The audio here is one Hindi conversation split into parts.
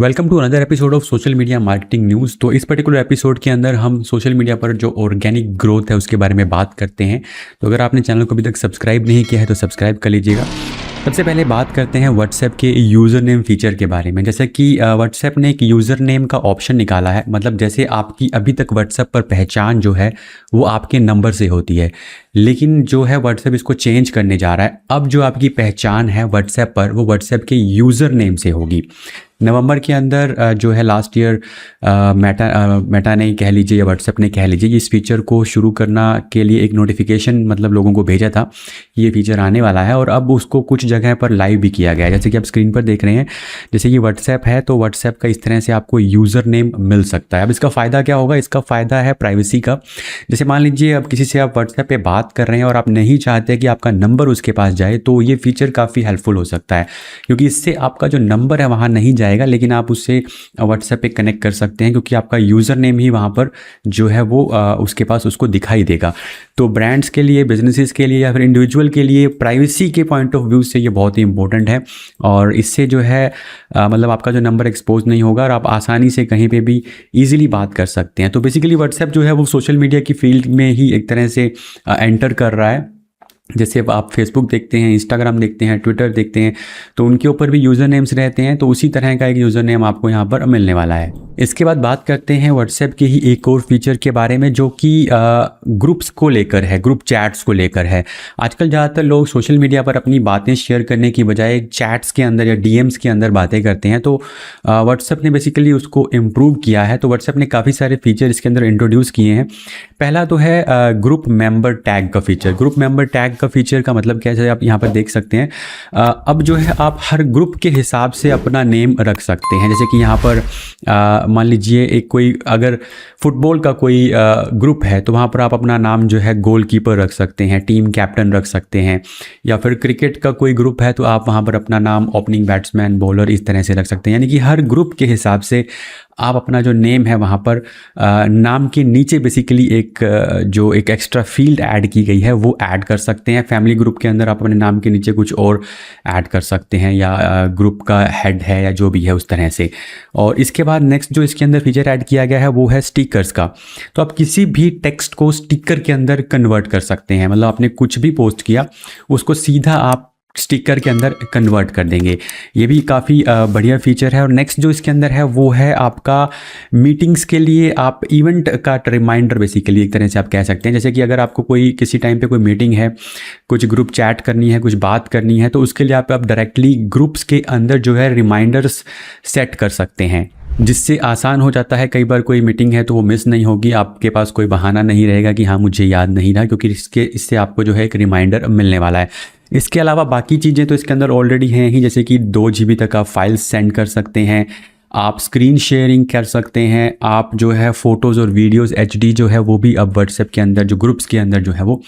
Welcome to another episode of social media marketing news. तो इस पर्टिकुलर एपिसोड के अंदर हम सोशल मीडिया पर जो ऑर्गेनिक ग्रोथ है उसके बारे में बात करते हैं। तो अगर आपने चैनल को अभी तक सब्सक्राइब नहीं किया है तो सब्सक्राइब कर लीजिएगा। सबसे पहले बात करते हैं व्हाट्सएप के यूज़र नेम फीचर के बारे में। जैसे कि व्हाट्सएप ने एक यूज़र नेम का ऑप्शन निकाला है, मतलब जैसे आपकी अभी तक व्हाट्सएप पर पहचान जो है वो आपके नंबर से होती है, लेकिन जो है व्हाट्सएप इसको चेंज करने जा रहा है। अब जो आपकी पहचान है व्हाट्सएप पर वो व्हाट्सएप के यूज़र नेम से होगी। नवंबर के अंदर जो है लास्ट ईयर मेटा ने कह लीजिए या व्हाट्सएप ने कह लीजिए इस फीचर को शुरू करना के लिए एक नोटिफिकेशन मतलब लोगों को भेजा था कि ये फीचर आने वाला है, और अब उसको कुछ जगह पर लाइव भी किया गया है। जैसे कि आप स्क्रीन पर देख रहे हैं, जैसे ये व्हाट्सएप है तो व्हाट्सएप का इस तरह से आपको यूज़र नेम मिल सकता है। अब इसका फ़ायदा क्या होगा? इसका फ़ायदा है प्राइवेसी का। जैसे मान लीजिए अब किसी से आप व्हाट्सएप पे बात कर रहे हैं और आप नहीं चाहते कि आपका नंबर उसके पास जाए, तो ये फीचर काफ़ी हेल्पफुल हो सकता है, क्योंकि इससे आपका जो नंबर है वहाँ नहीं जाएगा, लेकिन आप उससे व्हाट्सएप पे कनेक्ट कर सकते हैं, क्योंकि आपका यूज़र नेम ही वहाँ पर जो है वो उसके पास उसको दिखाई देगा। तो ब्रांड्स के लिए, बिजनेसेस के लिए या फिर इंडिविजुअल के लिए प्राइवेसी के पॉइंट ऑफ व्यू से ये बहुत ही इंपॉर्टेंट है, और इससे जो है मतलब आपका जो नंबर एक्सपोज नहीं होगा और आप आसानी से कहीं पे भी ईजिली बात कर सकते हैं। तो बेसिकली व्हाट्सएप जो है वो सोशल मीडिया की फील्ड में ही एक तरह से एंटर कर रहा है। जैसे अब आप फेसबुक देखते हैं, इंस्टाग्राम देखते हैं, ट्विटर देखते हैं, तो उनके ऊपर भी यूज़र नेम्स रहते हैं। तो उसी तरह का एक यूज़र नेम आपको यहाँ पर मिलने वाला है। इसके बाद बात करते हैं व्हाट्सएप के ही एक और फीचर के बारे में, जो कि ग्रुप्स को लेकर है, ग्रुप चैट्स को लेकर है। आजकल ज़्यादातर लोग सोशल मीडिया पर अपनी बातें शेयर करने की बजाय चैट्स के अंदर या डीएम्स के अंदर बातें करते हैं। तो व्हाट्सएप ने बेसिकली उसको इम्प्रूव किया है। तो व्हाट्सएप ने काफ़ी सारे फीचर इसके अंदर इंट्रोड्यूस किए हैं। पहला तो है ग्रुप मेंबर टैग का फीचर। ग्रुप मेंबर टैग का फीचर का मतलब क्या है, आप यहाँ पर देख सकते हैं अब जो है आप हर ग्रुप के हिसाब से अपना नेम रख सकते हैं। जैसे कि यहाँ पर मान लीजिए एक कोई अगर फुटबॉल का कोई ग्रुप है तो वहाँ पर आप अपना नाम जो है गोलकीपर रख सकते हैं, टीम कैप्टन रख सकते हैं, या फिर क्रिकेट का कोई ग्रुप है तो आप वहाँ पर अपना नाम ओपनिंग बैट्समैन, बॉलर इस तरह से रख सकते हैं। यानी कि हर ग्रुप के हिसाब से आप अपना जो नेम है वहाँ पर नाम के नीचे बेसिकली जो एक एक्स्ट्रा फील्ड ऐड की गई है वो ऐड कर सकते हैं। फैमिली ग्रुप के अंदर आप अपने नाम के नीचे कुछ और ऐड कर सकते हैं, या ग्रुप का हेड है या जो भी है उस तरह से। और इसके बाद नेक्स्ट जो इसके अंदर फीचर ऐड किया गया है वो है स्टिकर्स का। तो आप किसी भी टेक्स्ट को स्टिकर के अंदर कन्वर्ट कर सकते हैं, मतलब आपने कुछ भी पोस्ट किया उसको सीधा आप स्टिकर के अंदर कन्वर्ट कर देंगे। ये भी काफ़ी बढ़िया फीचर है। और नेक्स्ट जो इसके अंदर है वो है आपका मीटिंग्स के लिए आप इवेंट का रिमाइंडर, बेसिकली एक तरह से आप कह सकते हैं। जैसे कि अगर आपको कोई किसी टाइम पे कोई मीटिंग है, कुछ ग्रुप चैट करनी है, कुछ बात करनी है, तो उसके लिए आप डायरेक्टली ग्रुप्स के अंदर जो है रिमाइंडर्स सेट कर सकते हैं, जिससे आसान हो जाता है। कई बार कोई मीटिंग है तो वो मिस नहीं होगी, आपके पास कोई बहाना नहीं रहेगा कि हाँ मुझे याद नहीं रहा, क्योंकि इससे आपको जो है एक रिमाइंडर मिलने वाला है। इसके अलावा बाकी चीज़ें तो इसके अंदर ऑलरेडी हैं ही, जैसे कि 2 GB तक आप फाइल्स सेंड कर सकते हैं, आप स्क्रीन शेयरिंग कर सकते हैं, आप जो है फ़ोटोज़ और वीडियोज़ HD जो है वो भी अब व्हाट्सएप के अंदर जो ग्रुप्स के अंदर जो है वो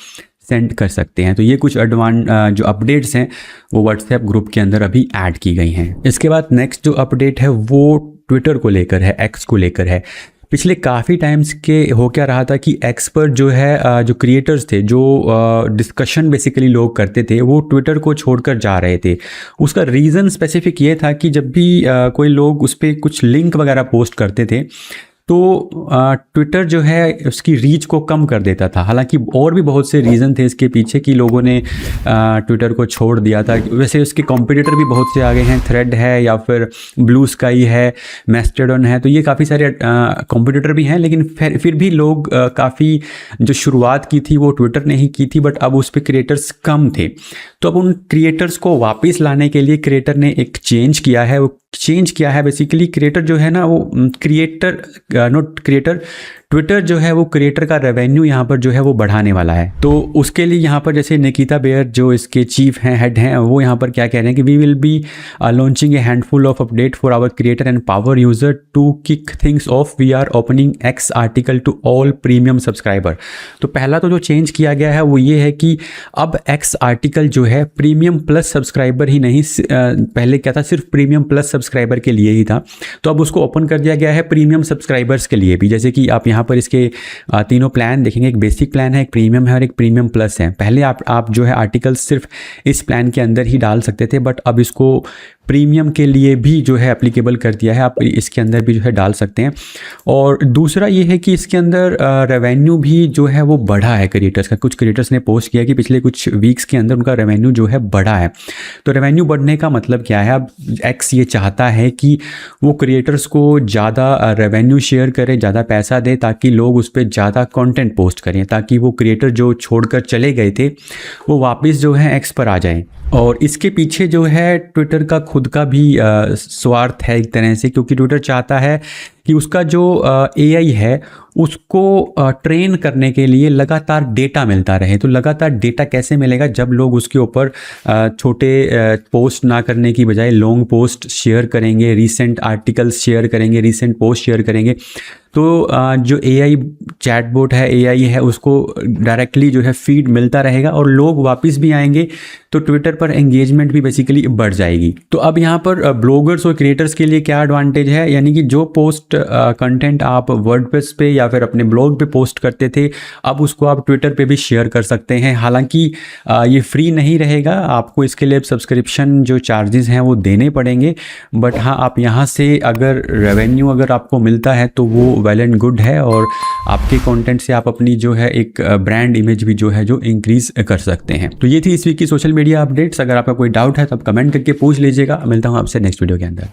सेंड कर सकते हैं। तो ये कुछ जो अपडेट्स हैं वो व्हाट्सएप ग्रुप के अंदर अभी ऐड की गई हैं। इसके बाद नेक्स्ट जो अपडेट है वो ट्विटर को लेकर है, एक्स को लेकर है। पिछले काफ़ी टाइम्स के हो क्या रहा था कि एक्स पर जो है जो क्रिएटर्स थे, जो डिस्कशन बेसिकली लोग करते थे, वो ट्विटर को छोड़कर जा रहे थे। उसका रीज़न स्पेसिफिक ये था कि जब भी कोई लोग उस पर कुछ लिंक वगैरह पोस्ट करते थे तो ट्विटर जो है उसकी रीच को कम कर देता था। हालांकि और भी बहुत से रीज़न थे इसके पीछे कि लोगों ने ट्विटर को छोड़ दिया था। वैसे उसके कॉम्पिटिटर भी बहुत से आ गए हैं, थ्रेड है या फिर ब्लू स्काई है, मैस्टेडॉन है, तो ये काफ़ी सारे कॉम्पिटिटर भी हैं। लेकिन फिर भी लोग काफ़ी जो शुरुआत की थी वो ट्विटर ने ही की थी, बट अब उस पर क्रिएटर्स कम थे। तो अब उन क्रिएटर्स को वापस लाने के लिए क्रिएटर ने एक चेंज किया है। वो चेंज किया है बेसिकली क्रिएटर जो है ना वो ट्विटर जो है वो क्रिएटर का रेवेन्यू यहाँ पर जो है वो बढ़ाने वाला है। तो उसके लिए यहाँ पर जैसे निकिता बेयर जो इसके चीफ हैं, हेड हैं, वो यहाँ पर क्या कह रहे हैं कि we will be launching a handful of update for our creator and power user to kick things off. We are opening X article to all premium subscriber. तो पहला तो जो चेंज किया गया है वो ये है कि अब एक्स आर्टिकल जो है प्रीमियम प्लस सब्सक्राइबर ही नहीं, पहले क्या था सिर्फ प्रीमियम प्लस सब्सक्राइबर के लिए ही था, तो अब उसको ओपन कर दिया गया है प्रीमियम सब्सक्राइबर्स के लिए भी। जैसे कि आप यहाँ पर इसके तीनों प्लान देखेंगे, एक बेसिक प्लान है, एक प्रीमियम है और एक प्रीमियम प्लस है। पहले आप जो है आर्टिकल्स सिर्फ इस प्लान के अंदर ही डाल सकते थे, बट अब इसको प्रीमियम के लिए भी जो है एप्लीकेबल कर दिया है, आप इसके अंदर भी जो है डाल सकते हैं। और दूसरा ये है कि इसके अंदर रेवेन्यू भी जो है वो बढ़ा है क्रिएटर्स का। कुछ क्रिएटर्स ने पोस्ट किया कि पिछले कुछ वीक्स के अंदर उनका रेवेन्यू जो है बढ़ा है। तो रेवेन्यू बढ़ने का मतलब क्या है? अब एक्स ये चाहता है कि वो क्रिएटर्स को ज़्यादा रेवेन्यू शेयर करे, ज़्यादा पैसा दे, ताकि लोग उस पर ज़्यादा कंटेंट पोस्ट करें, ताकि वो क्रिएटर जो छोड़कर चले गए थे वो वापस जो है एक्स पर आ जाएं। और इसके पीछे जो है ट्विटर का खुद का भी स्वार्थ है एक तरह से, क्योंकि ट्विटर चाहता है कि उसका जो एआई है उसको ट्रेन करने के लिए लगातार डेटा मिलता रहे। तो लगातार डेटा कैसे मिलेगा? जब लोग उसके ऊपर छोटे पोस्ट ना करने की बजाय लॉन्ग पोस्ट शेयर करेंगे, रीसेंट आर्टिकल्स शेयर करेंगे, रीसेंट पोस्ट शेयर करेंगे, तो जो एआई चैटबॉट है, एआई है, उसको डायरेक्टली जो है फीड मिलता रहेगा और लोग वापस भी आएंगे, तो ट्विटर पर एंगेजमेंट भी बेसिकली बढ़ जाएगी। तो अब यहाँ पर ब्लॉगर्स और क्रिएटर्स के लिए क्या एडवांटेज है? यानी कि जो पोस्ट कंटेंट आप वर्डप्रेस पे या फिर अपने ब्लॉग पे पोस्ट करते थे, अब उसको आप ट्विटर पे भी शेयर कर सकते हैं। हालांकि ये फ्री नहीं रहेगा, आपको इसके लिए सब्सक्रिप्शन जो चार्जेस हैं वो देने पड़ेंगे, बट हाँ, आप यहाँ से अगर रेवेन्यू अगर आपको मिलता है तो वो वेल एंड गुड है, और आपके कंटेंट से आप अपनी जो है एक ब्रांड इमेज भी जो है जो इंक्रीज कर सकते हैं। तो ये थी इस वीक की सोशल मीडिया अपडेट्स। अगर आपका कोई डाउट है तो आप कमेंट करके पूछ लीजिएगा। मिलता हूँ आपसे नेक्स्ट वीडियो के अंदर।